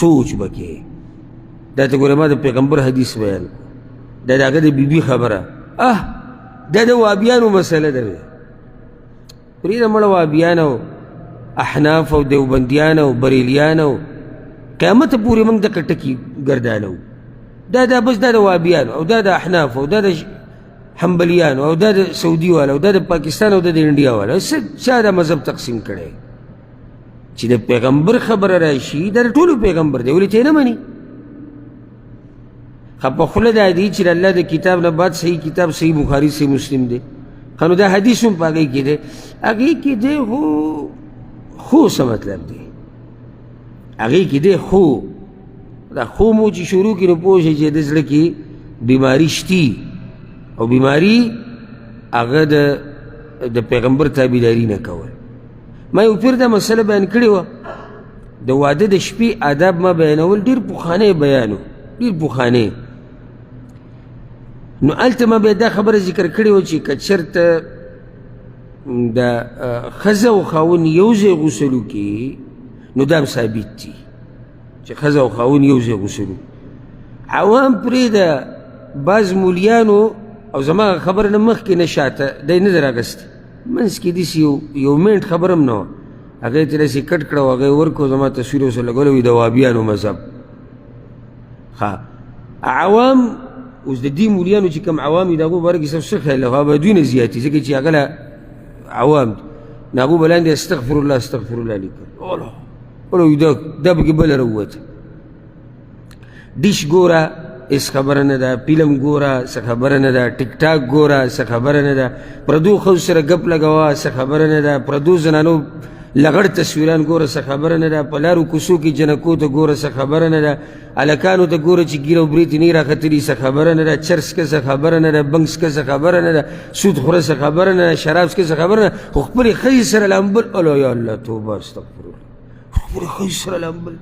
سوچ بکې. دا ته ګوره ما د پیغمبر حدیث بیان دا د هغه د بیبي خبره دا د وهابیانو مسله ده. پرېږده مړه وهابیان او احناف او دیوبندیان او بریلیان او قیامته پورې موږ دغه ټکي ګردانو. دا بس دا د وهابیانو او دا د احناف او دا د حنبلیانو او دا د سعودي والا او دا د پاکستان او دا د انډیا والا چا دا مذهب تقسیم کړی چې د پیغمبر خبره راشي دا د ټولو پیغمبر دی ولې ته یې نه مني؟ په خوله دا دی چې د الله د کتاب نه بعد صحیح کتاب صحیح بخاري صحیح مسلم دی. ښه نو دا حدیث هم په هغې کې دی خو څه مطلب دی؟ هغې کې دی خو دا خو مو چې شروع کړي نو پوه شئ چې د زړه کې بیماري شتي او بیماري هغه د پیغمبر تابعداري نه کول. ما یو پیر دا مسله بیان کړې وه د واده د شپې آداب ما بیانول ډېر پخوانی بیانو ډېر پخوانی. نو هلته ما بیا دا خبره ذکر کړې وه چې که چېرته د ښځه او خاوند یو ځای غسل وکړي نو دا هم ثابت دي چې ښځه او خاوند یو ځای غسل وکړي. عوام پرېږده بعض مولیانو او زما خبره نه مخکې نه شاته دی نه دی راغستی منځ کې داسې یو منټ خبره هم نه وه هغه یې ترې داسې کټ کړه او هغه یې ورکړو زما تصویر ورسره لګولی وي د وهابیانو مذهب. عوام اوس د دې مولیانو چې کوم عوام دي د هغو باره کې څه خیال له هغه به دوی نه زیات دي ځکه چې هغه له عوام دي نو هغو به لاندې استغفر الله استغفر الله لیکل دا پکې بله راووته. ډیش ګوره هېڅ خبره نه ده، فلم ګوره څه خبره نه ده، ټیک ټاک ګوره څه خبره نه ده، پردو ښځو سره ګپ لګوه څه خبره نه ده، پردو زنانو لغړ تصویران ګوره څه خبره نه ده، په لارو کوڅو کې جنکو ته ګوره څه خبره نه ده، هلکانو ته ګوره چې ګیره او برېتې نه راختلي څه خبره نه ده، چرس که څه خبره نه ده، بنګ څکه څه خبره نه ده، سود خوره څه خبره نه ده، شراب څکه څه خبره نه ده، خو خپلې ښځې سره لامبل الله یا الله توبه استغفرالله خپلې ښځې سره لامبل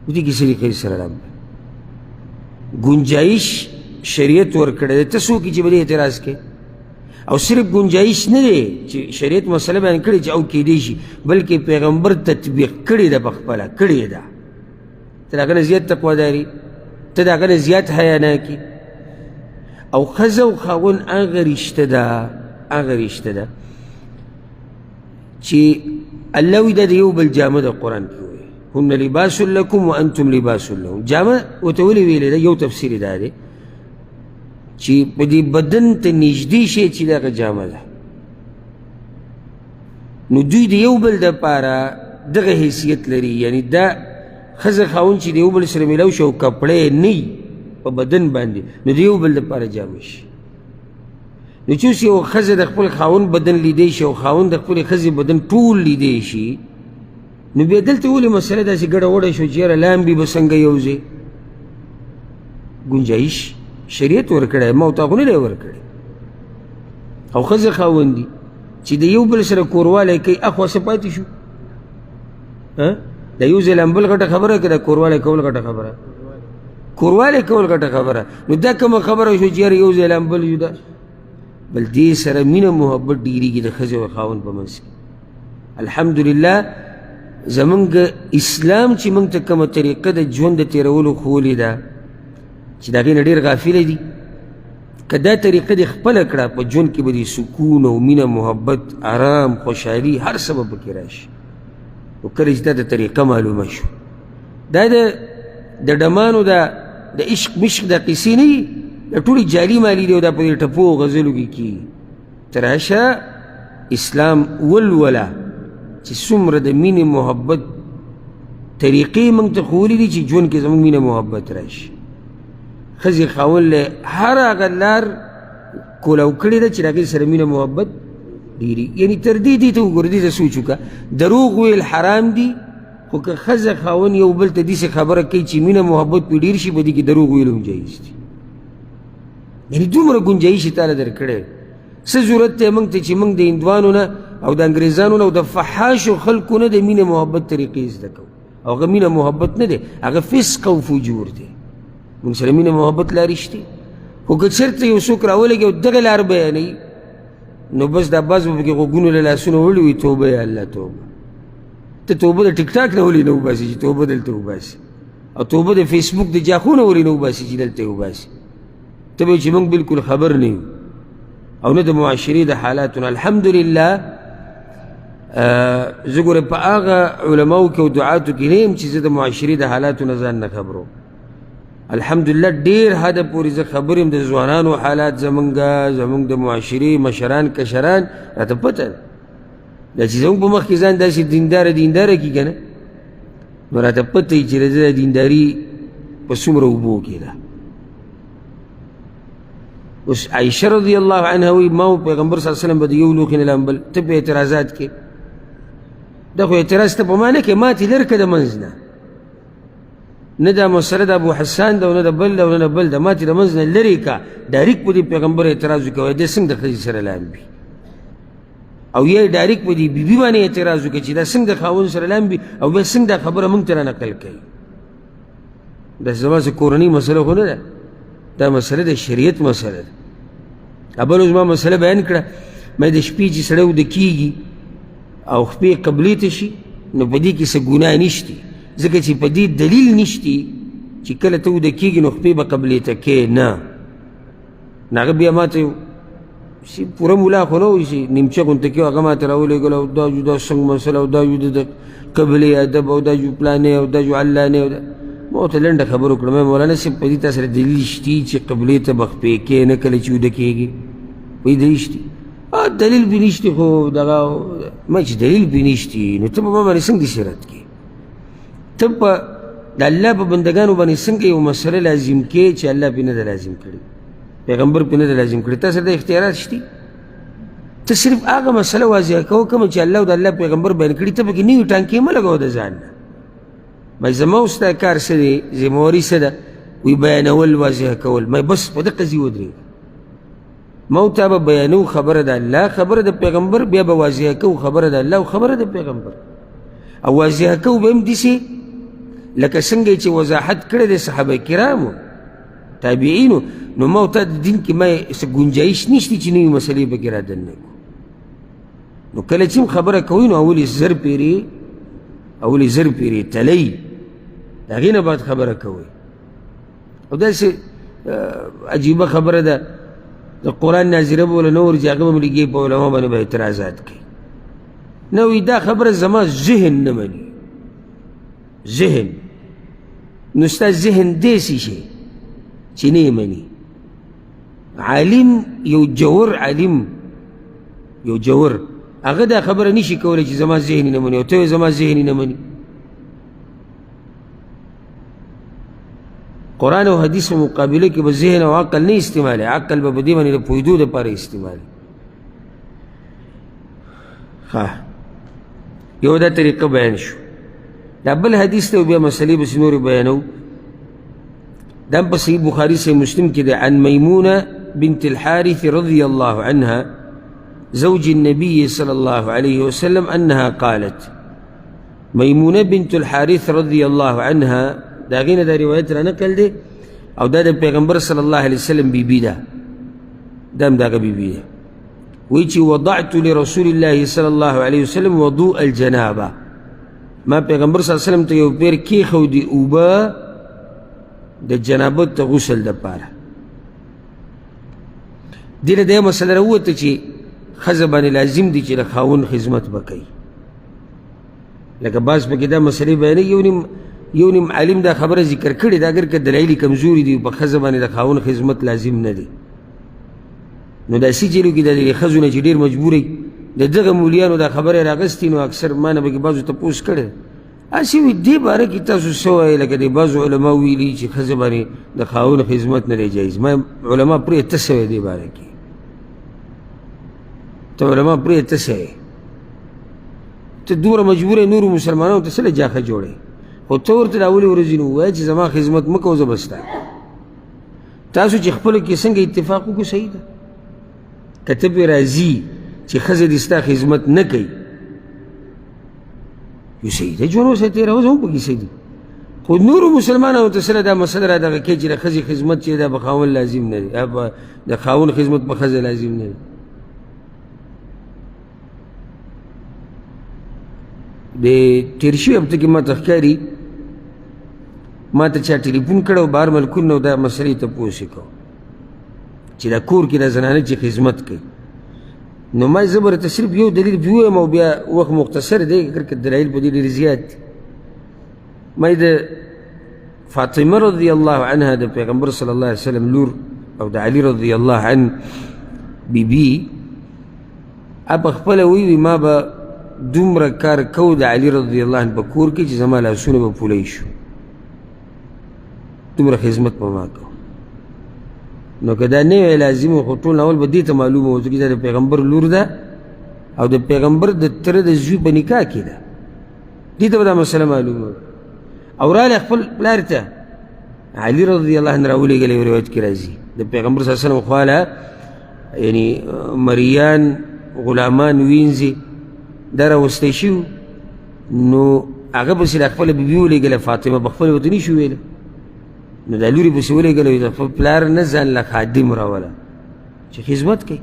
دې کې څه دي ښځې سره لامبل گنجائش شریعت ورکړی دی. ته څوک چې به دې اعتراض کوې او صرف گنجائش نه دی چې شریعت مسله بیان کړې چې او کېدی شي بلکې پیغمبر تطبیق کړې ده په خپله کړې ده. ته د هغه نه زیات تقواداري ته د هغه نه زیات حیا نه کړي. او ښځه او خاوند هغه رشته ده چې الله وایي دا د یو بل جامه د قرآن کې هن لباس لکم وانتم لباس لهم. جامه ورته ولې ویلې ده یو تفسیر دا دی چې په دې بدن ته نږدې شی چې دغه جامه ده نو دوی د یو بل دپاره دغه حیثیت لري. یعنی دا ښځه خاوند چې د یو بل سره میلاو شي او کپړی نه په بدن باندې نو د یو بل دپاره جامه شي. نو چې اوس یو ښځه د خپل خاوند بدن لیدی شي او خاوند د خپلې ښځې بدن ټول لیدی شي نو بیا دلته ولې مسله داسې ګډه وډه شو چې یاره لامبي به څنګه یو ځای ګنجایش شریعت ورکړی ما او تا خو نه دی ورکړی. او ښځه خاوند دي چې د یو بل سره کوروالی کوي اخوا څه پاتې شو د یو ځای لامبل غټه خبره که د کوروالی کول غټه خبره کوروالی کول غټه خبره نو دا کومه خبره شو چې یاره یو ځای لامبل یو ده بل دې سره مینه محبت ډېرېږي د ښځې او خاوند په منځ کې. الحمدلله زمونږ اسلام چې موږ ته کومه طریقه د ژوند د تېرولو ښولې ده چې د هغې نه ډېر غافله دي که دا طریقه دې خپله کړه په ژوند کې به دې سکون او مینه محبت آرام خوشحالي هر څه به پکې راشي. او کله چې دا د طریقه معلومه شو دا د ډمانو د عشق مشق دا قیسې نه دي دا ټولې جالي مالي دي او دا په دې ټپو او غزلو کې کېږي. ته راشه اسلام ولوله چې څومره د مینې محبت طریقې موږ ته ښولي دي چې ژوند کې زموږ مینه محبت راشي. ښځې خاوند له هر هغه لار کولو کړې ده چې د هغې سره مینه محبت ډېري. یعنې تر دې ته وګوره دې ته سوچ وکړه دروغ ویل حرام دي خو که ښځه خاوند یو بل ته داسې خبره کوي چې مینه محبت پرې ډېر شي په دې کې دروغ ویل هم جایز دي. یعنې دومره ګنجایش یې تاله درکړی څه ضرورت دی موږ ته چې موږ د هندوانو نه او د انګریزانو نه او د فحاشو خلکو نه د مینې محبت طریقې زده کوو. او هغه مینه محبت نه دی هغه فسق او فجور دی. موږ سره مینه محبت لارې شته خو که چېرته یو څوک راولګي او دغه لار بیانوي نو بس دا بعض به پکې غوږونو له لاسونه وړي وي توبه یا الله توبه. ته ته توبه د ټیک ټاک نه ولې نه وباسي چې توبه دلته وباسي، او توبه د فیسبوک د جاخو نه ولې نه وباسي چې دلته وباسي. ته به چې موږ بالکل خبر نه یو او نه د معاشرې د حالاتو نه. الحمدلله زه ګوره په هغه علماو کې او دعاتو کې نه یم چې زه د معاشرې د حالاتو نه ځان نه خبرو. الحمدلله ډېر حده پورې زه خبر یم د ځوانانو حالات زمونږ د معاشرې مشران کشران راته پته ده. دا چې زمونږ په مخ کې ځان داسې دینداره کي که نه نو راته پته وي چې د دینداري په څومره اوبو کې ده. اوس عایشه رضی الله عنها وایي ما پیغمبر صلی الله علیه وسلم به د یو لوښي نه لامبل. ته په اعتراضات کې دا خو اعتراض ته په ما نه کې ماتې لر که د منځ نه دا مسله د ابو حسان ده او نه د بل ده او نه د بل ده، ماتې د منځ نه لرې که ډایرکټ په دې پیغمبر اعتراض وکوی دی څنګه د ښځې سره لامبي، او یا ډایرکټ په دې بیبي باندې اعتراض وکړي چې دا څنګه د خاوند سره لامبي او بیا څنګه دا خبره موږ ته رانقل کوي. دا زما څه کورنۍ مسله خو نه ده، دا مسله د شریعت مسله ده. بل اوس ما مسله بیان کړه، ما د شپې چې سړی وده کېږي او خپې قبلې ته شي نو په دې کې څه ګناه نشته، ځکه چې په دې دلیل نشته چې کله ته وده کېږي نو خپې به قبلې ته کې نه. هغه بیا ما ته پوره ملا خو نه وایي چې نیمچه غونته کې هغه ما ته راولېږل او دا جو دا څنګه مسله او دا جو د قبلې ادب او دا جو پلانې او دا جو علانې او ما ورته لنډه خبره وکړه. ما مولانا صاحب په دې تا سره دلیل شته چې قبلې ته به خپې کې نه کله چې وده کېږي؟ وایي دلیل شته. دلیل به نشته خو دغه ما چې دلیل به نشته نو ته په ما باندې څنګه داسې رد کړې؟ ته په د الله په بندګانو باندې څنګه یو مسله لازم کې چې الله پې نه ده لازم کړې، پیغمبر پې نه ده لازم کړې؟ تا سره د اختیارات شته؟ ته صرف هغه مسله واضحه کوه کومه چې الله او د الله پیغمبر بیان کړي، ته پکې نوي ټانکې مه لګوه د ځان نه. ما زما او ستا کار څه دی، ذمهواري څه ده؟ وی بیانول واضحه کول. ما بس په دقه ځي ودرېږه. ما او تا به بیانو خبره د الله خبره د پیغمبر، بیا به واضحه کوو خبره د الله او خبره د پیغمبر، او واضحه کوو به هم داسې لکه څنګه چې وضاحت کړی دی صحابه کرامو تابعینو. نو ما او تا د دین کې ما څه ګنجایش نشته چې نوي مسلې پکې رادننه کړو. نو کله چې هم خبره کوئ نو اول یې زر پیرې تلی، د هغې نه بعد خبره کوئ. او داسې عجیبه خبره ده، د قرآن ناظره به وله نه ورځي، هغه به ملګي په علما باندې به اعتراضات کوي. نه وایي دا خبره زما ذهن نه مني. ذهن نو ستا ذهن داسې شي چې نه یې مني. عالم یو جوور عالم یو جوور هغه دا خبره نشي کولی چې زما ذهن نه مني، او ته زما ذهن نه مني. قرآن او حدیث په مقابله کې به ذهن او عقل نه استعمالي، عقل به په دې باندې د پوهېدو دپاره استعمالي. یو دا طریقه بیان شو. دا بل حدیث ته بیا مسلې بس نورې بیانو. دا په صحیح بخاري صحیح مسلم کې ده، عن میمونه بنت الحارث رضی الله عنها زوج النبي صلى الله عليه وسلم أنها قالت. ميمونة بنت الحارث رضي الله عنها دا غینه دا روایت را نقل دی، او دا د پیغمبر صلی الله علیه وسلم بیبی ده، دا هم داغه بیبی ده. وایي چې وضعت لرسول الله صلی الله علیه وسلم وضوء الجنابه، ما پیغمبر صلی الله علیه وسلم ته یو پیر کېښودې اوبه د جنابت د غسل دپاره. دې نه دا یو مسله راووته چې ښځه باندې لازم دي چې د خاوند خدمت به کوي. لکه بعض پکې دا مسلې بیانوي، یو نیم عالم دا خبره ذکر کړې ده، اگر که دلایل کمزوري دي په ښځه باندې د خاوند خدمت لازم نه دی، نو داسې چیلو کې د ښځو نه چې ډېر مجبورې د دغه مولیانو دا خبره یې راغستې، نو اکثر ما نه پکې بعضو تپوس کړی هسې وي دې باره کې تاسو څه وایئ؟ لکه د بعضو علما ویلي چې ښځه باندې د خاوند خدمت نه دی جایز. ما علما پرې ته څه وایي دې باره کې؟ ته علما پرې ته څه وایي؟ ته دومره مجبوره نورو مسلمانانو ته څه له جاښه جوړئ؟ خو ته ورته د اولې ورځې نه ووایه چې زما خدمت مه کوه، زه به ستا. تاسو چې خپلو کې څنګه اتفاق وکړو صحیح ده. که ته پرې راځي چې ښځه دې ستا خدمت نه کوي، یو صحیح ده، ژوند ورسره تېروه، زه هم پکې صحیح دي. خو نورو مسلمانانو ته سره دا مسله را دغه کوي چې د ښځې خدمت چې دا به خاوند لازم نه دی، د خاوند خدمت په ښځه لازم نه دی. د تېر شوي هفته کې ما ته ښکاري ما ته چا ټلیفون کړی و بهر ملکونو نه دا مسلې تپوس یې کوو چې دا کور کې دا زنانه چې خدمت کوي نو ما زه به درته صرف یو دلیل پرې ووایم او بیا وخت مختصر دی اګر که دلایل په دې ډېر زیات دي ما د فاطمه رضی الله عنها د پیغمبر صلی الله علیه وسلم لور او د علي رضی الله عنه بیبي په خپله وی ما به دومره کار کو د علي رضی الله عنه په کور کې چې زما لاسونه به پولی شو دومره خدمت به ما کو نو که دا نه وی لازم خو ټول اول به دې ته معلومه وه چې دا د پیغمبر لور ده او د پیغمبر د تره د زوی په نکاح کې ده دې ته به دا مسله معلومه وه او رالی خپل پلار ته علي رضی الله عنه راولېږلی یو روایت کې راځي د پیغمبر صلی الله علیه وسلم خواله یعنی مریان غلامان وینځي دا راوستی شوي نو هغه پسې د خپله بیبي ولېږله فاطمه په خپله ورته نشي ویلی نو دا لورې پسې ولېږله د خپل پلار نه ځان له خادم راوله چې خدمت کوي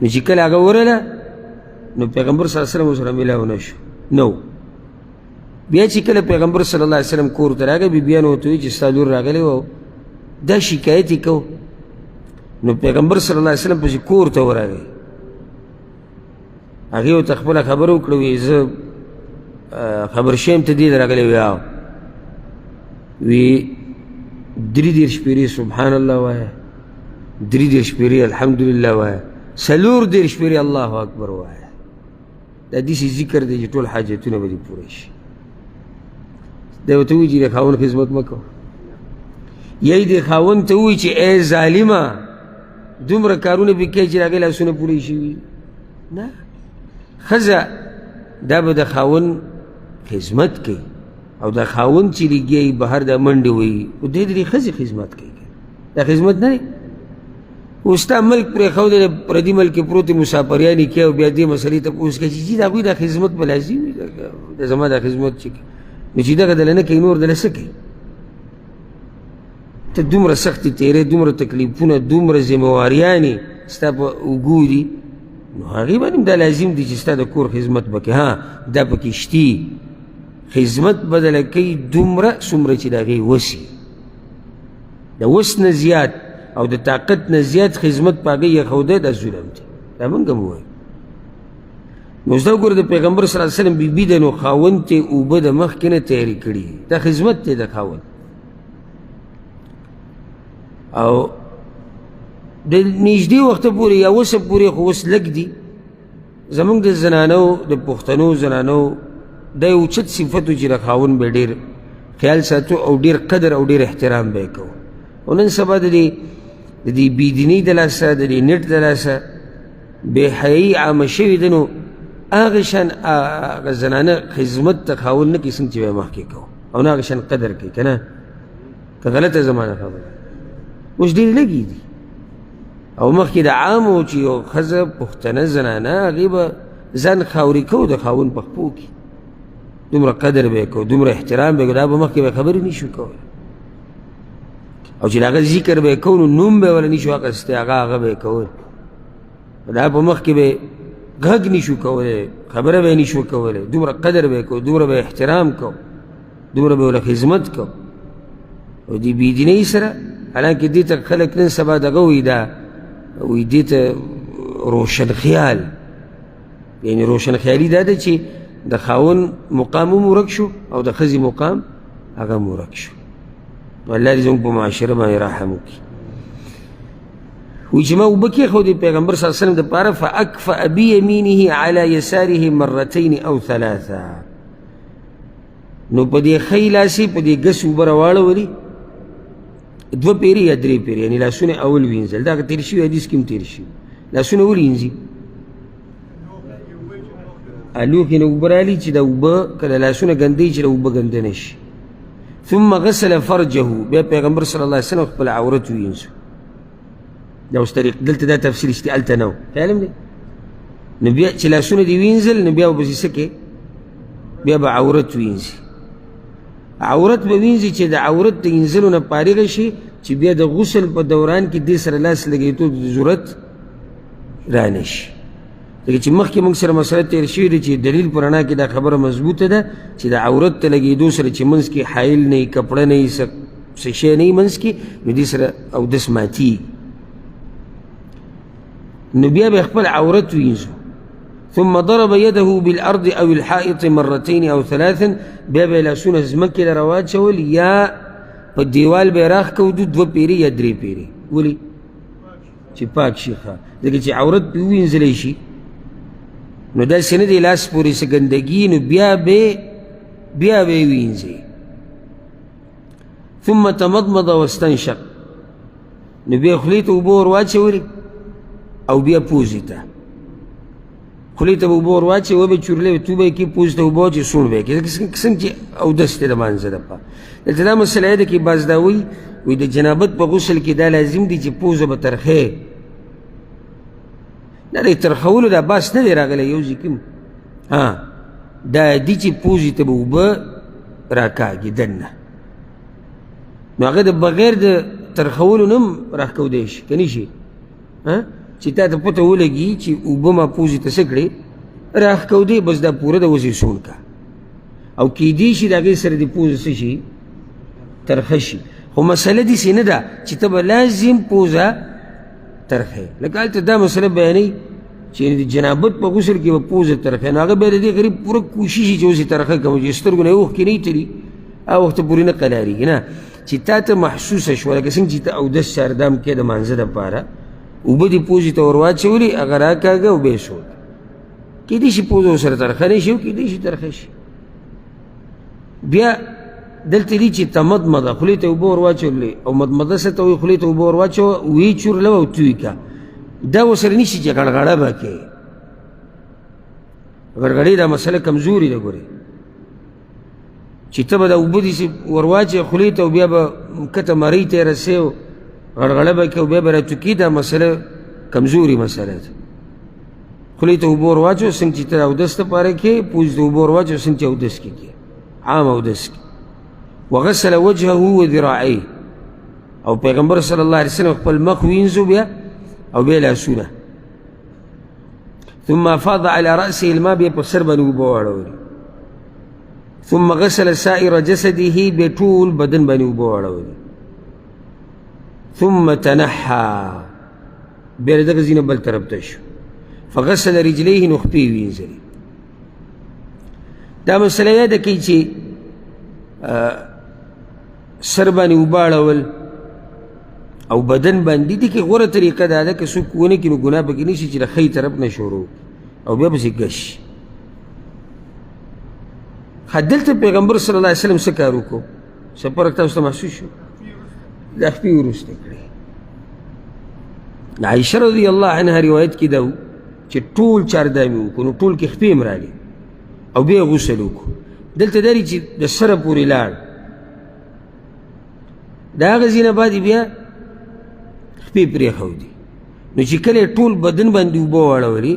نو چې کله هغه ورله نو پیغمبر صلی الله علیه وسلم ورسره میلاو نه شو نو بیا چې کله پیغمبر صلی الله علیه وسلم کور ته راغی بیبیانو ورته وایي چې ستا لور راغلی و دا شکایت یې کو نو پیغمبر صلی الله علیه وسلم پسې کور ته ورغی هغې ورته خپله خبره وکړه وایي زه خبر شیم ته دې ته راغلی وی او وی 33 پیرې سبحان الله وایه 33 پیرې الحمدلله وایه 34 پیرې الله اکبر وایه دا داسې ذکر دی چې ټول حاجتونه به دې پوره شي دی ورته وایي چې د خاوند خدمت مه کوه یا یې د خاوند ته وایي چې ای ظالمه دومره کارونه پې کوي چې د هغې لاسونه پوره شوي نه ښځه دا به د خاوند خدمت کوي او د خاوند چې لګیایي بهر دا منډې وایي او دی د دې ښځې خدمت کوي دا خدمت نه دی اوس ستا ملک پرېښودی د پردي ملک کې پروتې مسافریانې کوي او بیا دې مسلې تپوس کوي چې جي د هغوی دا خدمت به لازم وي د زما دا خدمت چې کوي نو چې دغه دله نه کوي نور دله څه کوي ته دومره سختې تېرې دومره تکلیفونه دومره ذمهواریانې ستا په اوږو دي نو هغې باندې هم دا لازم دي چې ستا د کور خدمت به کوي ها دا پکې شتي خدمت بدله کوي دومره څومره چې د هغې وس د وس نه زیات او د طاقت نه زیات خدمت په هغې ایښودی دا ظلم دی دا موږ هم ووایو نو زده وګوره د پیغمبر صلی الله علیه وسلم بیبي ده نو خاوند ته اوبه د مخکې نه تیاري کړي دا خدمت دی د خاوند او د نږدې وخته پورې یا اوسه پورې خو اوس لږ دي زموږ د زنانو د پښتنو زنانو دا یو اوچت صفت و چې د خاوند به ډېر خیال ساتو او ډېر قدر او ډېر احترام به یې کوو او نن سبا د دې بېدینۍ د لاسه د دې نټ د لاسه بېحیایي عامه شوې ده نو هغه شان هغه زنانه خدمت ته خاوند نه کوي څنګه چې به یې مخکې کوو او نه هغه شان قدر کوي که نه که غلطه زمانه خبره اوس ډېرې لږې دي او مخکې د عامو چې یو ښځه پښتنه زنانه هغې به ځان خاورې کوو د خاوند په خپو کې دومره قدر به یې کوو دومره احترام به یې کوو دا به مخکې به خبرې نه شو کولی او چې د هغه ذکر به یې کوو نو نوم به یې وله نه شو اخیستی هغه به یې کول دا په مخکې به غږ نه شو کولی خبره به یې نه شو کولی دومره قدر به یې کوو دومره به احترام کوو دومره به یې له خدمت کوو او دې بېدینۍ سره حالانکه دې ته خلک نن سبا دغه وایي دا وایي دې ته روشن خیال یعنې روشن خیالي دا ده چې د خاوند مقام هم ورک شو او د ښځې مقام هغه هم ورک شو الله دې زموږ په معاشره باندې رحم وکړي وایي چې ما اوبه کېښودې پیغمبر صلی الله علیه وسلم دپاره فاکفأ بیمینه علی یساره مرتین او ثلاثه نو په دې ښی لاس یې په دې ګس اوبه راواړولې دوه پیرې یا درې پیرې یعنې لاسونه اول وینځل دا تېر شوي حدیث کې هم تېر شوي لاسونه ولې وینځي لوښي نه اوبه رالي چې دا اوبه که د لاسونه ګندوي چې د اوبه ګنده نه شي ثم غسل فرجه بیا پیغمبر صلی الله علیه وسلم خپل عورت وینځو دا اوس طریق دلته دا تفسیر شته هلته نه و معلوم دی نو بیا چې لاسونه دې وینځل نو بیا به څه کوې بیا به عورت وینځي عورت به وینځي چې د عورت د وینځلو نه فارغه شي چې بیا د غسل په دوران کې دې سره لاس لګېدو د ضرورت را نه شي ځکه چې مخکې موږ سره مسله تېر شوې ده چې دلیل په رڼا کې دا خبره مضبوطه ده چې د عورت ته لګېدو سره چې منځ کې حایل نه وي کپړه نه وي څه شی نه وي منځ کې نو دې سره اودس ماتېږي نو بیا به خپل عورت وینځو ثم ضرب يده بالارض او الحائط مرتين او ثلاثا بیا به لاسونه ځمکې له راواچول یا په دیوال به یې راښکودو 2 پیرې یا 3 پیرې ولې چې پاک شي ښه ځکه چې عورت پې ووینځلی شي نو داسې نه دی لاس پورې څه ګندګي نو بیا به یې وینځي ثم تمضمض واستنشق نو بیا خولې ته اوبه ور واچولې او بیا پوزې ته خولې ته به اوبه ور واچوې وبې چورلې تو به یې کړي پوزې ته اوبه واچوې سوڼ به یې کړي څنګه چې اودس دی د مانځه دپاره دلته دا مسله ده کې بعض دا وایي د جنابت په غسل کې دا لازم دي چې پوزه به ترخې نه د ترخولو دا باس نه دی راغلی یو ځای کې دا دي چې پوزې ته به اوبه راکاږي دننه نو هغه د بغیر د ترخولو نه هم راښکودی شي که نه شي چې تا ته پته ولګي چې اوبه ما پوزې ته څه کړې راښکودې بس دا پوره د وسې سوڼ کا او کیدی شي د هغې سره د پوزه څه شي ترخه شي خو مسله داسې نه ده چې ته به لازم پوزه ترخه لکه هلته دا مسله بیانوي چې د جنابت په غسل کې به پوزه ترخه نو هغه بیا د دې غریب پوره کوشش یې چې اوس یې ترخه کړم چې سترګو نه یې اوښکې نه تلي هغه وخته پورې نه قلاریږي نه چې تا ته محسوسه شوه لکه څنګه چې ته اودس چاردام کې د مانځه دپاره اوبه دې پوزې ته ور واچولې هغه راکاږه او بیا یې سوړ کیدای شي پوزه ورسره ترخه نه شي او کیدای شي ترخه شي بیا دلته دي چې تمضمضه خولې ته اوبه ور واچولې او مضمضه څه ته وایي خولې ته اوبه ور واچوه ویې چورله او توی کا دا ورسره نه شي چې غړغړه به کوې غړغړې دا مسله کمزوري ده ګورې چې ته به دا اوبه داسې ور واچوې خولې ته او بیا به کته مرۍ ته یې رسې او غړغړه به کوې او بیا به راچوکي دا مسله کمزوري مسله ده خولې ته اوبه ور واچوه څنګه چې ته اودس دپاره کې پوزې ته اوبه ور واچوه څنګه چې اودس کې کې عام اودس کې وغسل وجهه وذراعيه او پیغمبر صلی الله علیه وسلم خپل مخ وینځو بیا او بیا لاسونه ثم افاض على رأسه الماء بیا په سر باندې اوبه واړولې ثم غسل سائر جسده بیا ټول بدن باندې اوبه واړولې ثم تنحى بیا له دغه ځینه بل طرف ته شو فغسل رجليه نو خپې وینځلې دا مسله یاده کوي چې سر باندې اوبه اړول او بدن باندې دي کې غوره طریقه دا ده که څوک ونه کړي نو ګناه پکې نه شي چې د ښی طرف نه شروع او بیا پسې ګش دلته پیغمبر صلی الله علیه وسلم څه کار وکړو څه فرق تاسو ته محسوس شو دا خپې وروسته کړې عایشه رضی الله عنها روایت کې دا و چې ټول چاردامي وکړو نو ټول کې خپې هم راغلې او بیا غسل وکړو دلته دا چې د سره پورې لاړ د هغه ځای نه بعد بیا خپې پرېښودې نو چې کله یې ټول بدن باندې اوبه واړولې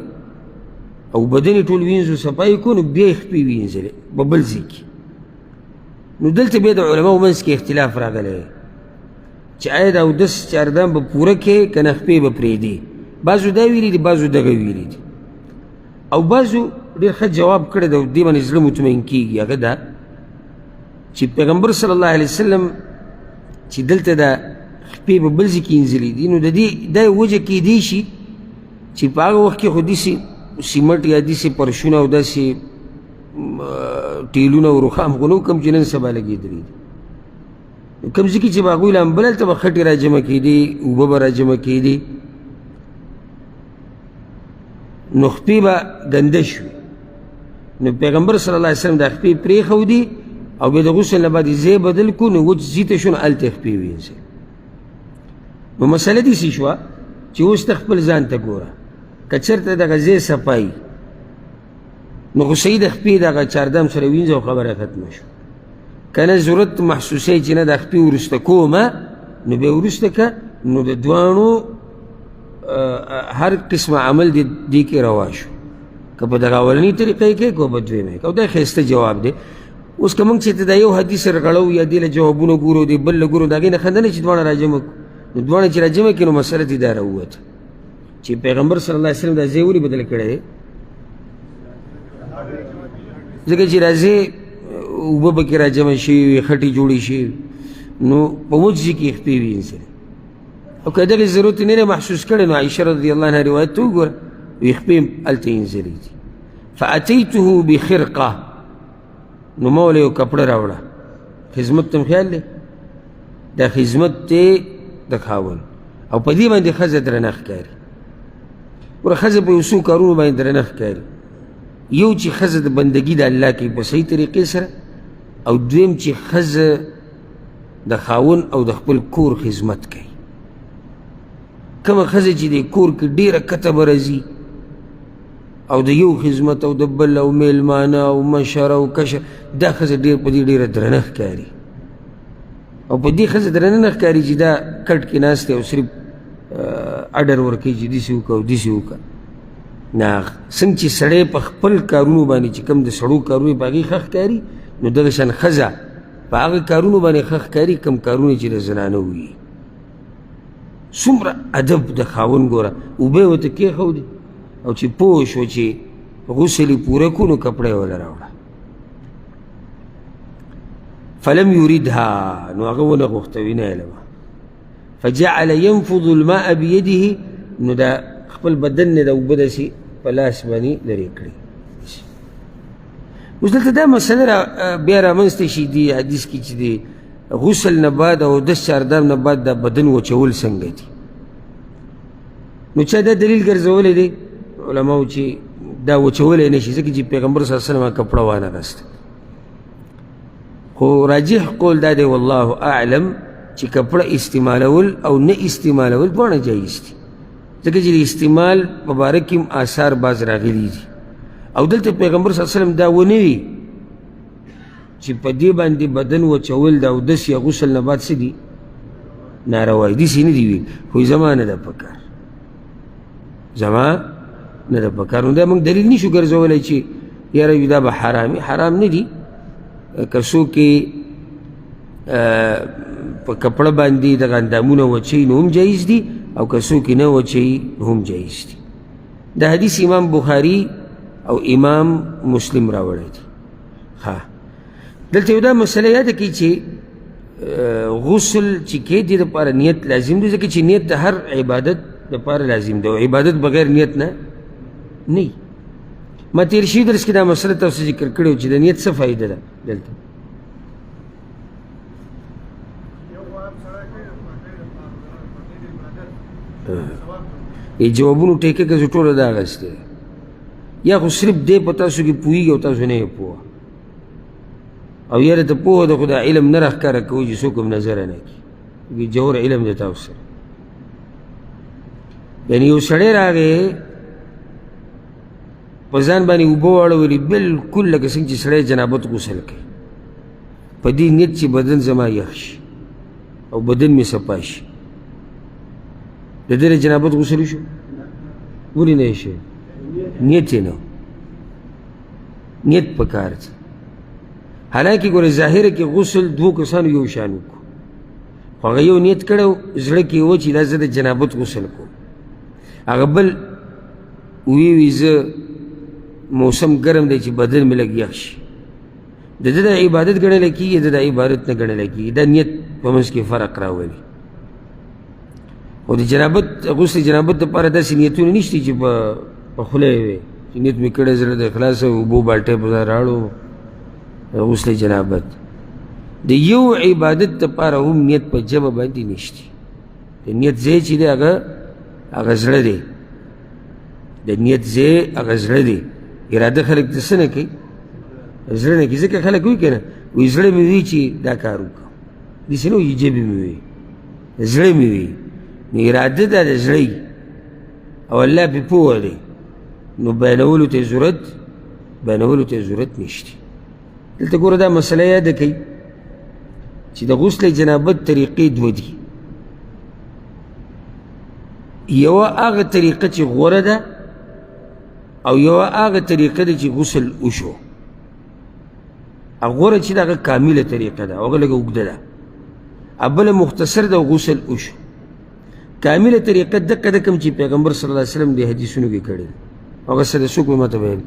او بدن یې ټول وینځو صفایي کړو نو بیا یې خپې وینځلې په بل ځای کې نو دلته بیا د علماو منځ کې اختلاف راغلی چې آیا د اودس چاردام به پوره کې که نه خپې به پرېږدي بعضو دا ویلي دي بعضو دغه ویلي دي او بعضو ډېر ښه جواب کړی دی او دې باندې زړه مطمئن کېږي هغه دا چې پیغمبر صلی الله علیه وسلم چې دلته دا خپې په بل ځای کې انځلي دي نو د دې دا وجه کیدی شي چې په هغه وخت کې خو داسې سیمټ یا داسې پرشونه او داسې ټیلونه او رخام خو نه کوم چې نن سبا لګېدلي دي کوم ځای کې چې به هغوی له امبل هلته به خټې را جمع کېدې اوبه به را جمع کېدې نو خپې به ګنده شوې نو پیغمبر صلی الله علیه وسلم دا خپې پرېښودې او بیا د غسل نه بعد یې ځای بدل کړو نو وچ ځي ته شو نو هلته یې خپې وینځل نو مسله داسې شوه چې اوس ته خپل ځان ته ګوره که چېرته دغه ځای صفایي نو خو صحیح د خپې دغه چاردام سره وینځه او خبره ختمه شوه که نه ضرورت محسوسوي چې نه دا خپې وروسته کومه نو بیا وروسته که نو د دواړو هر قسم عمل دې کې روا شو که په دغه اولنۍ طریقه یې کوې که په دویمه یې او دا ښایسته جواب دی اوس که موږ چې ته دا یو حدیث رغړو یا دې له جوابونه ګورو دې بل له ګورو د هغې نه ښه نه چې دواړه راجمع کړو نو دواړه چې راجمع کړي نو مسله دې دا راووته چې پیغمبر صلی الله علیه وسلم دا ځای ولې بدل کړی دی ځکه چې راځې اوبه پکې را جمع شوي وي، خټې جوړې شوي، نو په وچ ځای کې خپې وي انسان. او که دغې ضرورت یې نه دی محسوس کړی، نو عایشه رضی الله عنها روایت ته وګوره، وي خپې هلته انځلې دي. فاتیته بخرقه، نو ما ولې یو کپړه راوړه. خدمت ته خیال دی، دا خدمت دی د خاوند، او په دې باندې ښځه درنه ښکاري. ګوره ښځه په یو څو کارونو باندې درنه ښکاري. یو چې ښځه د بندګي د الله کوي په صحیح طریقې سره، او دویم چې ښځه د خاوند او د خپل کور خدمت کوي. کومه ښځه چې د کور کې ډېره کته به راځي او د یو خدمت او د بل او میلمانه او مشر او کشر، دا ښځه ډېر په دې ډېره درنه ښکاري. او په دې ښځه درنه نه ښکاري چې دا کټ کې ناست دی او صرف اډر ورکوي چې داسې وکړه او داسې وکړه. نه، څنګه چې سړی په خپل کارونو باندې چې کوم د سړو کارونه په هغې ښه ښکاري، نو دغه شان ښځه په هغه کارونو باندې ښه ښکاري کوم کارونه چې د زنانه وي. څومره ادب د خاوند ګوره، اوبه یې ورته کېښودې او چې پوه شو چې غسل یې پوره کړو، نو کپړه یې وله راوړه. فلم یریدها، نو هغه ونه غوښته، وینایلمه. فجعل ينفض الماء بيده، نو دا خپل بدن نه د اوبه داسې په لاس باندې لرې کړي. اوس دلته دا مسله بیا رامنځته شي دي حدیث کې چې د غسل نه بعد او اودس چاردام نه بعد دا بدن وچول څنګه دي. نو چا دا دلیل ګرځولی دی علماو چې دا وچولی نه شي، ځکه چې پیغمبر صلی الله علیه وسلم کپړه وانه غسته. خو راجح قول دا دی والله اعلم چې کپړه استعمالول او نه استعمالول دواړه جایز دي، ځکه چې د استعمال په باره کې هم آثار باز راغلي دي. او دلته پیغمبر صلی الله علیه وسلم دا ونه وي چې په دې باندې بدن وچول د اودس یا غسل نه بعد څه دي ناروا دي، داسې نه دي ویل. خو زما نه ده پکار، زما نه ده پکار. نو دا موږ دلیل نشو ګرځولی چې یاره دا به حرامي، حرام نه دي. که څوک یې په کپړه باندې دغه اندامونه وچوي نو هم جایز دي، او که څوک یې نه وچوي نو هم جایز دي. دا حدیث امام بخاري او امام مسلم راوړی دی. ها، دلته یو دا مسله یاده کړئ چې غسل چې کې دې دپاره نیت لازم دی، ځکه چې نیت د هر عبادت دپاره لازم دی، او عبادت بغیر نیت نه نه. ما تیر شوي درس کې دا مسله تاسو ذکر کړې وه چې د نیت څه فایده ده. دلته جوابونو ټیکه که زه ټوله دا اخیستې ده، یا خو صرف دی په تاسو کې پوهېږي او تاسو نه یې پوه، او یاره ته پوهه ده خو دا علم نه راښکاره کوي چې څوک هم نظره نه کړي، جوهر علم دی تاسو سره. یعنې یو سړی راغی په ځان باندې اوبه واړولې، بلکل لکه څنګه چې سړی جنابت غسل کوي، په دې نیت چې بدن زما یخ شي او بدن مې صفا شي. د دې نه جنابت غسل شو؟ ولې نه شي؟ نیت یې نه، نیت پکار دی. حالانکه ګوره ظاهره کې غسل دوو کسانو یو شان وکړو، خو هغه یو نیت کړی و، زړه کې و چې دا زه د جنابت غسل کوم، هغه بل وی زه موسم ګرم دی چې بدن مې لږ یخ شي. د ده د عبادت ګڼلی کېږي، د د عبادت نه ګڼلی کېږي. دا نیت په منځ کې فرق راولي. خو د جنابت غسل جنابت دپاره داسې نیتونه نشته چې په خوله یې وي چې نیت مې کړی زړه د اخلاصه اوبو بالټۍ په ځای راړو غسل جنابت. د یو عبادت دپاره هم نیت په ژبه باندې نشته. د نیت ځای چې دی هغه زړه دی، د نیت ځای هغه زړه دی. اراده خلک د څه نه کوي؟ زړه نه کوي. ځکه خلک وایي که نه، وایي زړه مې وي چې دا کار وکړم، داسې نه وایي ژبې مې وي، زړه مې وي. نو اراده ده د زړه او الله پې پوه دی، نو بیانولو ته ضرورت نشته. دلته ګوره دا مسله یاده کوي چې د غسل جنابت طریقې دوه دي. یوه هغه طریقه چې غوره ده، او یوه هغه طریقه ده چې غسل وشو. غوره چې ده هغه کامله طریقه ده، هغه لږه اوږده ده. بله مختصر ده، غسل وشو. کامله طریقه دقه ده کوم چې پیغمبر صلی الله علیه وسلم د حدیثونو کې کړی ده، هغه څه ده څوک به ماته ویل.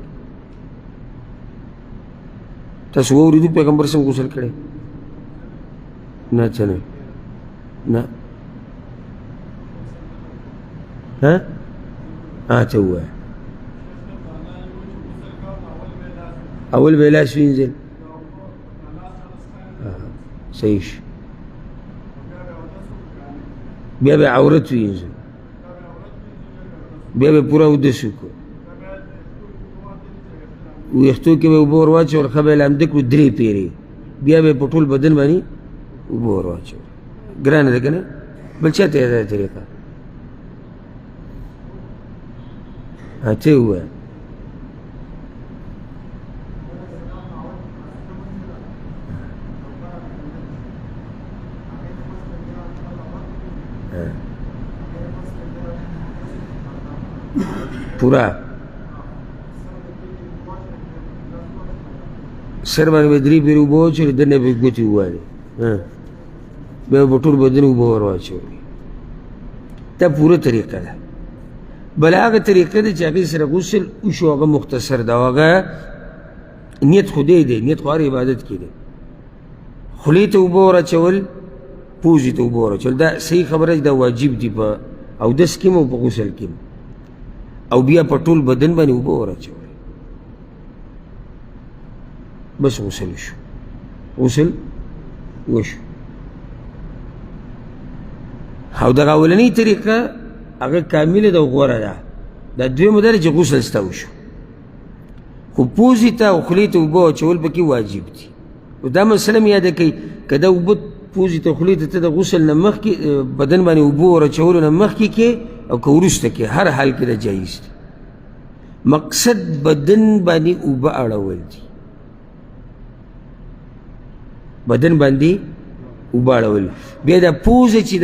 تاسو واورېدو پیغمبر څنګه غسل کړی؟ نه څه نه نه ته ووایه. اول به یې لاس وینځل، صحیح شو. بیا به عورت وینځل، بیا به پوره اودس وکړو، ویښتو کې به اوبه ور واچول، ښه به یې لامده کړو 3 پیرې، بیا به یې په ټول بدن باندې اوبه ور واچول. ګرانه ده که نه؟ بل چا ته یې دا طریقه؟ ته یې ووایه. پورا سر باندې به 3 پیرې اوبه واچولې، دننه به یې ګوتې ووهلې، بیا به په ټول بدن اوبه ور واچولې. دا پوره طریقه ده. بل هغه طریقه ده چې هغې سره غسل وشو، هغه مختصر ده، هغه نیت خو دی، نیت خو هر عبادت کې دی. خولې ته اوبه ور اچول، پوزې ته اوبه ور اچول، دا صحیح خبره ده، دا واجب دي په اودس کې او په غسل کې، او بیا په ټول بدن باندې اوبه ور اچول، بس غسل وشو، غسل وشو. او دغه اولنۍ طریقه هغه کامله ده او غوره ده. دا دویمه ده چې غسل ستا وشو، خو پوزې ته او خولې ته اوبه اچول پکې واجب دي. او دا مسله مې یاده کوي، که دا اوبه پوزې ته خولې ته د غسل نه مخکې بدن باندې اوبه ور اچولو نه مخکې کې او که وروسته کې، هر حال کې دا جایز دی. مقصد بدن باندې اوبه اړول دي، بدن باندې اوبه اړول. بیا دا پوزه چې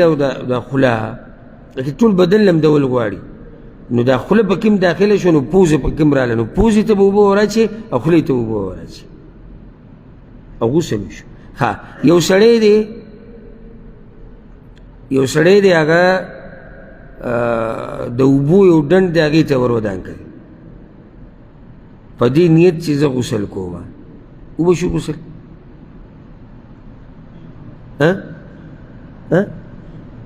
دا خوله ټول بدن لمدول غواړي، نو دا خوله پکې هم داخله شو، نو پوزه پکې هم راغله، نو پوزې ته به اوبه ور اچې او خولې ته اوبه ور اچې او غسل وشو. ها یو سړی دی هغه د اوبو یو ډنډ دی، هغې ته ور ودان کړی په دې نیت چې زه غسل کوم، اوبه شو غسل؟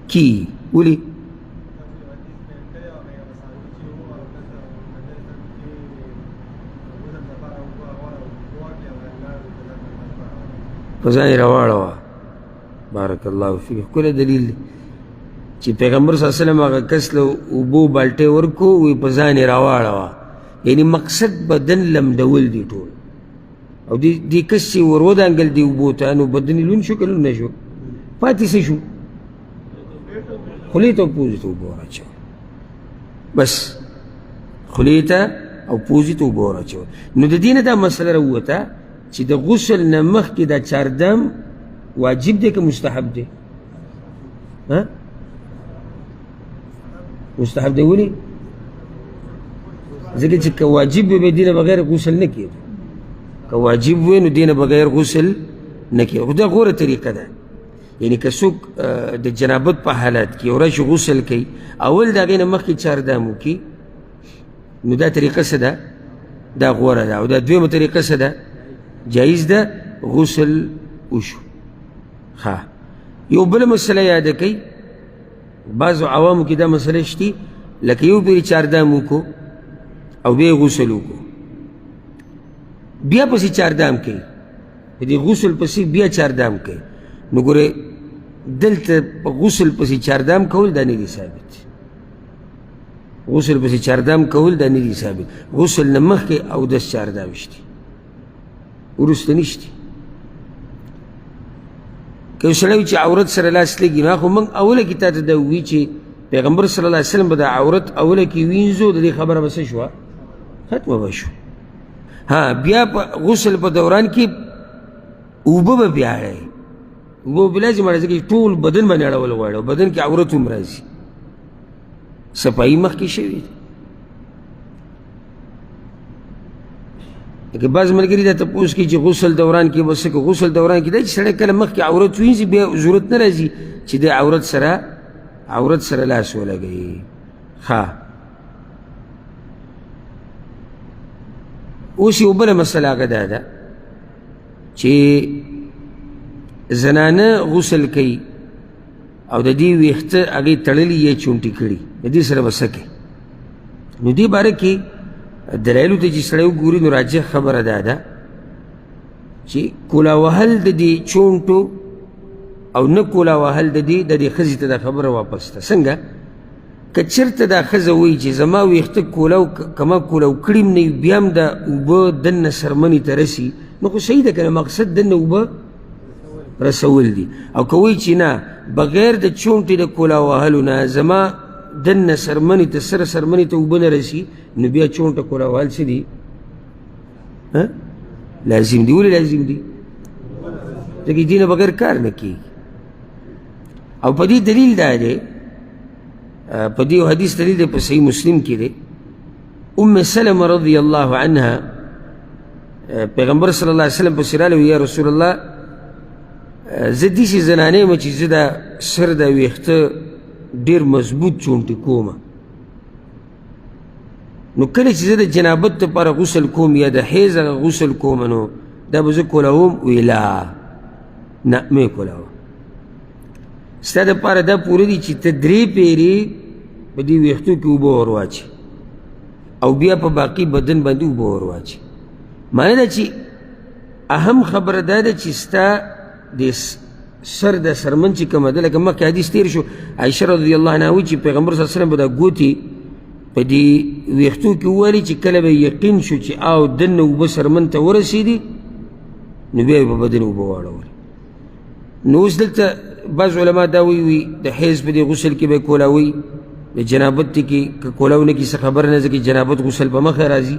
کی ولې؟ په ځان یې راواړوه. بارک الله فیک. ښکلی دلیل دی چې پیغمبر صلی الله علیه وسلم هغه کس له اوبو بالټۍ ورکړو، وایي په ځان یې راواړوه، یعنې مقصد بدن لمدول دي ټول. او دې کس چې ور ودانګل دي اوبو ته، نو بدن یې لوند شو که لوند نه شو؟ پاتې څه شو؟ خولې ته او پوزې ته اوبه ور اچول، بس خولې ته او پوزې ته اوبه ور اچول. نو د دې نه دا مسله راووته چې د غسل نه مخکې دا چاردم واجب دی که مستحب دی؟ مستحب دی. ولې؟ ځکه چې که واجب وي به دې نه بغیر غسل نه کېږي، که واجب وي نو دې نه بغیر غسل نه کېږي. خو دا غوره طریقه ده. یعنې که څوک د جنابت په حالت کې یو راشي غسل کوي، اول د هغې نه مخکې چاردام وکړي، نو دا طریقه څه ده؟ دا غوره ده. او دا دویمه طریقه څه ده؟ جایز ده، غسل وشو. ښه یو بله مسله یاده کوي، بعضو عوامو کې دا مسله شتي، لکه یو پیرې چاردام وکړو او بیا یې غسل وکړو، بیا پسې چاردام کوي، په دې غسل پسې بیا چاردام کوي، نو ګورې دلته په غسل پسې چاردام کول دا نه دي ثابت. غسل پسې چاردام کول دا نه دي ثابت. غسل نه مخکې اودس چاردام شتي، وروسته نشتي. که یو سړی چې عورت سره لاس لګي، نو خو موږ اوله کې تا ته دا ووي چې پیغمبر صلی الله علیه وسلم به د عورت اوله کې وینځو، د دې خبره به څه شوه؟ ختمه به شو. ها بیا په غسل په دوران کې اوبه به بیا اړوي، اوبه به لازم اړوي، ځکه ټول بدن باندې اړول غواړي او بدن کې عورت هم راځي، صفایي مخکې شوي. لکه بعض ملګري دا تپوس کوي چې غسل دوران کې به څه کوي؟ غسل دوران کې دا چې سړی کله مخکې عورت وینځي، بیا ضرورت نه راځي چې دی عورت سره لاس ولګوي. ښه اوس یو بله مسله هغه دا ده چې زنانه غسل کوي او د دې ویښته هغې تړلي یا چونټې کړي د دې سره به څه کوي نو دې باره کې دلایلو ته چې سړی وګوري نو راجح خبره دا ده چې کولا وهل د دې چونټو او نه کولا وهل د دې ښځې ته دا خبره واپس ده څنګه که چېرته دا ښځه وایي چې زما ویښته کولاو که ما کولاو کړي هم نه وي بیا هم دا اوبه دننه څرمنې ته رسي نو خو صحیح ده که نه مقصد دننه اوبه رسول دي او که وایي چې نه بغیر د چونټې د کولا وهلو نه زما دننه څرمنې ته سره څرمنې ته اوبه نه رسي نو بیا چونټه کولا وهل څه دي لازم دي ولې لازم دي ځکه دې نه بغیر کار نه کېږي او په دې دلیل دا دی په دې حدیث دلیل دی په صحیح مسلم کې دی ام سلمه رضی الله عنها پیغمبر صلی الله علیه وسلم پسې راغلی یا رسول الله زه داسې زنانه یم چې زه دا سر دا ویښته ډېر مضبوط چونټې کومه نو کله چې زه د جنابت دپاره غسل کوم یا د حیض هغه غسل کوم نو دا به زه کولاوم وی لا نه مې کولاوم ستا دپاره دا پوره دي چې ته 3 پیرې په دې ویښتو کې اوبه ور واچي او بیا په باقي بدن باندې اوبه ور واچي معنی ده چې اهم خبره دا ده چې ستا د سر د سرمن چې کومه ده لکه مخکې حدیث تېر شو عایشه رضی الله عنها وایي چې پیغمبر صلی الله علیه وسلم به دا ګوتې په دې ویښتو کې ووالي چې کله به یقین شو چې او دننه اوبه سرمن ته ورسېدي نو بیا یې په بدن اوبه واړولې نو اوس دلته بعض علما دا وی د حیض په دې غسل کې به کولاوي د جنابت کې که کولاو نه کي څه خبره نه ځکه جنابت غسل په مخه راځي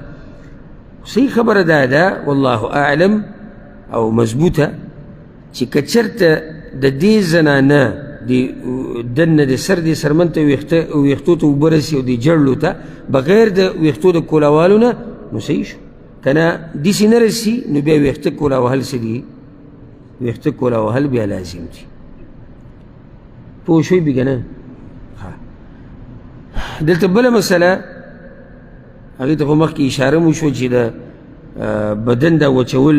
صحیح خبره دا ده والله اعلم او مضبوطه چې که چېرته د دې زنانه د دننه د سر د سرمن ته ویښتو ته اوبه رسي او د جړلو ته بغیر د ویښتو د کولاوالو نه نو صحیح شو که نه داسې نه رسي نو بیا ویښته کولا وهل څه دي ویښته کولا وهل بیا لازم دي پوه شوي بي که نه دلته بله مسله هغې ته خو مخکې اشاره مو شوه چې د بدن دا وچول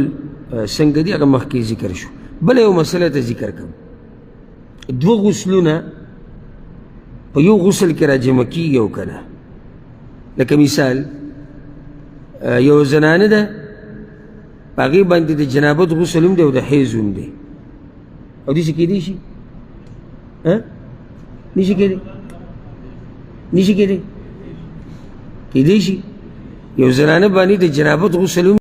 څنګه دي هغه مخکې ذکر شو بله یو مسله ته ذکر کوم 2 غسلونه په یو غسل کې راجمع کېږي او که نه لکه مثال یو زنانه ده په هغې باندې د جنابت غسل هم دی او د حیض هم دی او داسې کېدی شي نشي کېدی نشي کېدی کېدی شي یو زنانه باندې د جنابت غسل هم